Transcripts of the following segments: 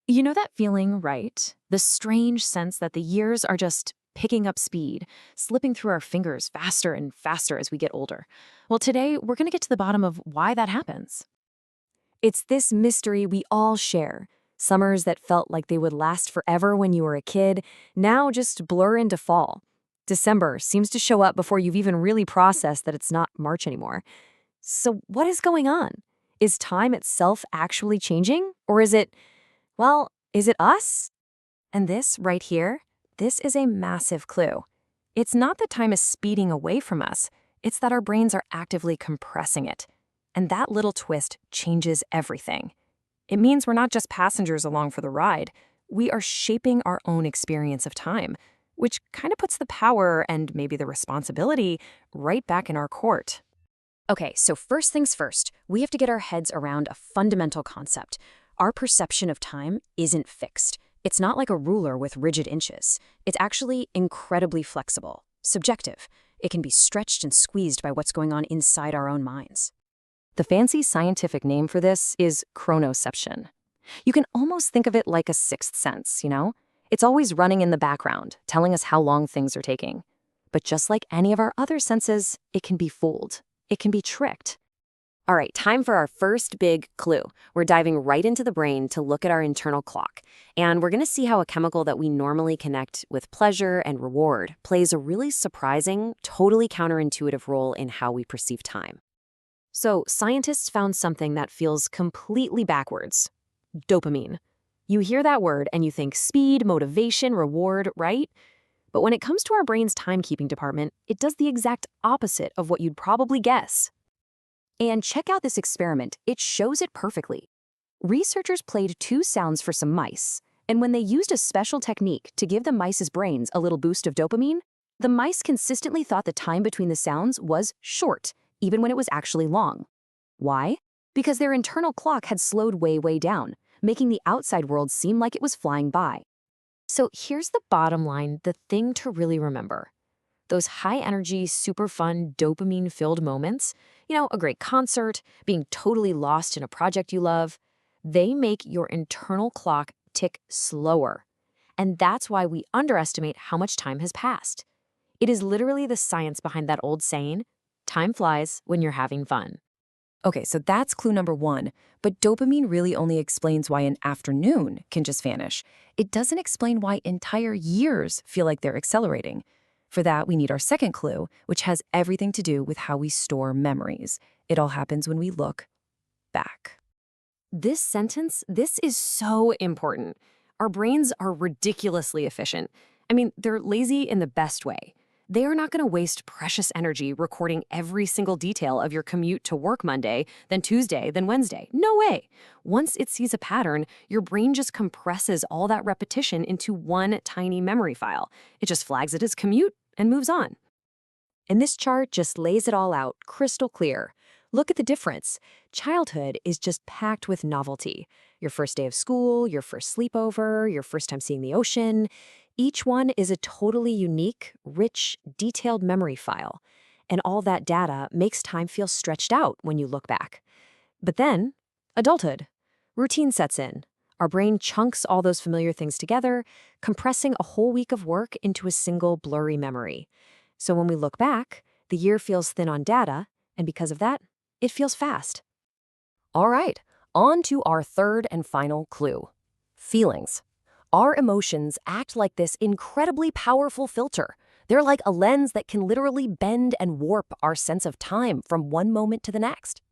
You know that feeling, right? The strange sense that the years are just picking up speed, slipping through our fingers faster and faster as we get older. Well, today we're going to get to the bottom of why that happens. It's this mystery we all share. Summers that felt like they would last forever when you were a kid now just blur into fall. December seems to show up before you've even really processed that it's not March anymore. So, what is going on? Is time itself actually changing? Or is it us? And this right here, this is a massive clue. It's not that time is speeding away from us, it's that our brains are actively compressing it. And that little twist changes everything. It means we're not just passengers along for the ride, we are shaping our own experience of time, which kind of puts the power and maybe the responsibility right back in our court. Okay, so first things first, we have to get our heads around a fundamental concept. Our perception of time isn't fixed. It's not like a ruler with rigid inches. It's actually incredibly flexible, subjective. It can be stretched and squeezed by what's going on inside our own minds. The fancy scientific name for this is chronoseption. You can almost think of it like a sixth sense, you know? It's always running in the background, telling us how long things are taking. But just like any of our other senses, it can be fooled. It can be tricked. All right, time for our first big clue. We're diving right into the brain to look at our internal clock. And we're going to see how a chemical that we normally connect with pleasure and reward plays a really surprising, totally counterintuitive role in how we perceive time. So, scientists found something that feels completely backwards. Dopamine. You hear that word and you think speed, motivation, reward, right? But when it comes to our brain's timekeeping department, it does the exact opposite of what you'd probably guess. And check out this experiment. It shows it perfectly. Researchers played two sounds for some mice, and when they used a special technique to give the mice's brains a little boost of dopamine, the mice consistently thought the time between the sounds was short, even when it was actually long. Why? Because their internal clock had slowed way down, making the outside world seem like it was flying by. So here's the bottom line, the thing to really remember. Those high-energy, super fun, dopamine-filled moments, a great concert, being totally lost in a project you love, they make your internal clock tick slower. And that's why we underestimate how much time has passed. It is literally the science behind that old saying, time flies when you're having fun. Okay, so that's clue number one, but dopamine really only explains why an afternoon can just vanish. It doesn't explain why entire years feel like they're accelerating. For that, we need our second clue, which has everything to do with how we store memories. It all happens when we look back. This sentence, this is so important. Our brains are ridiculously efficient. I mean, they're lazy in the best way. They are not going to waste precious energy recording every single detail of your commute to work Monday, then Tuesday, then Wednesday. No way. Once it sees a pattern, your brain just compresses all that repetition into one tiny memory file. It just flags it as commute and moves on. And this chart just lays it all out crystal clear. Look at the difference. Childhood is just packed with novelty. Your first day of school, your first sleepover, your first time seeing the ocean. Each one is a totally unique, rich, detailed memory file. And all that data makes time feel stretched out when you look back. But then, adulthood. Routine sets in. Our brain chunks all those familiar things together, compressing a whole week of work into a single blurry memory. So when we look back, the year feels thin on data, and because of that, it feels fast. All right, on to our third and final clue. Feelings. Our emotions act like this incredibly powerful filter. They're like a lens that can literally bend and warp our sense of time from one moment to the next.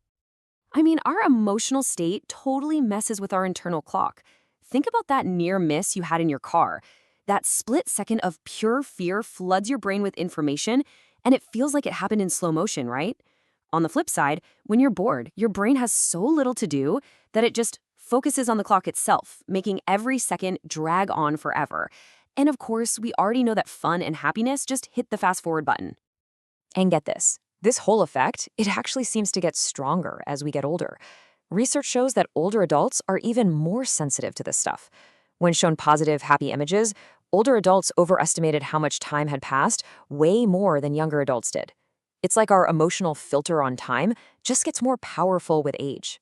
I mean, our emotional state totally messes with our internal clock. Think about that near miss you had in your car. That split second of pure fear floods your brain with information, and it feels like it happened in slow motion, right? On the flip side, when you're bored, your brain has so little to do that it just focuses on the clock itself, making every second drag on forever. And of course, we already know that fun and happiness just hit the fast forward button. And get this whole effect, it actually seems to get stronger as we get older. Research shows that older adults are even more sensitive to this stuff. When shown positive, happy images, older adults overestimated how much time had passed way more than younger adults did. It's like our emotional filter on time just gets more powerful with age.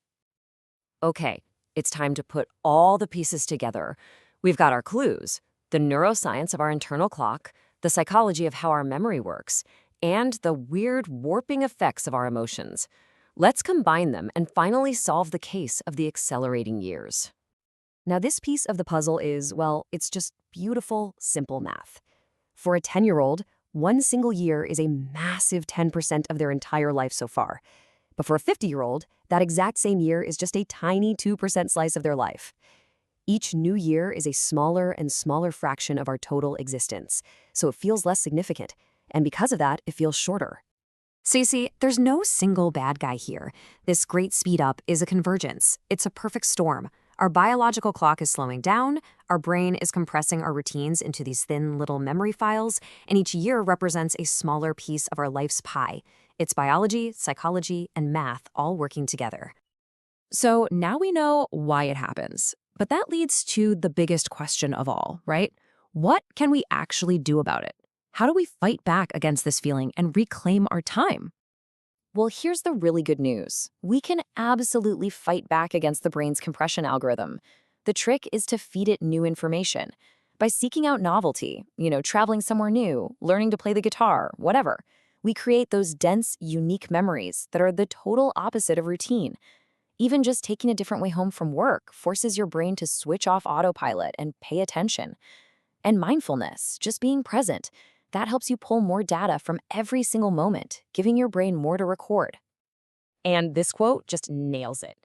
Okay, It's time to put all the pieces together. We've got our clues, the neuroscience of our internal clock, the psychology of how our memory works, and the weird warping effects of our emotions. Let's combine them and finally solve the case of the accelerating years. Now, this piece of the puzzle is, well, it's just beautiful, simple math. For a 10-year-old, one single year is a massive 10% of their entire life so far. But for a 50-year-old, that exact same year is just a tiny 2% slice of their life. Each new year is a smaller and smaller fraction of our total existence, so it feels less significant. And because of that, it feels shorter. So you see, there's no single bad guy here. This great speed up is a convergence. It's a perfect storm. Our biological clock is slowing down, our brain is compressing our routines into these thin little memory files, and each year represents a smaller piece of our life's pie. It's biology, psychology, and math all working together. So now we know why it happens. But that leads to the biggest question of all, right? What can we actually do about it? How do we fight back against this feeling and reclaim our time? Well, here's the really good news. We can absolutely fight back against the brain's compression algorithm. The trick is to feed it new information. By seeking out novelty, traveling somewhere new, learning to play the guitar, whatever, we create those dense, unique memories that are the total opposite of routine. Even just taking a different way home from work forces your brain to switch off autopilot and pay attention. And mindfulness, just being present, that helps you pull more data from every single moment, giving your brain more to record. And this quote just nails it.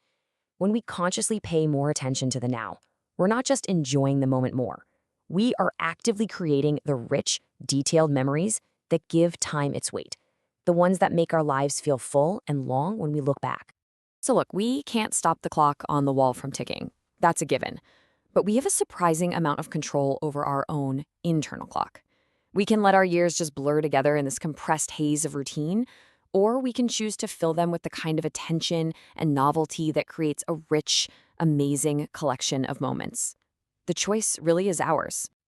When we consciously pay more attention to the now, we're not just enjoying the moment more. We are actively creating the rich, detailed memories that give time its weight, the ones that make our lives feel full and long when we look back. So look, we can't stop the clock on the wall from ticking. That's a given. But we have a surprising amount of control over our own internal clock. We can let our years just blur together in this compressed haze of routine, or we can choose to fill them with the kind of attention and novelty that creates a rich, amazing collection of moments. The choice really is ours.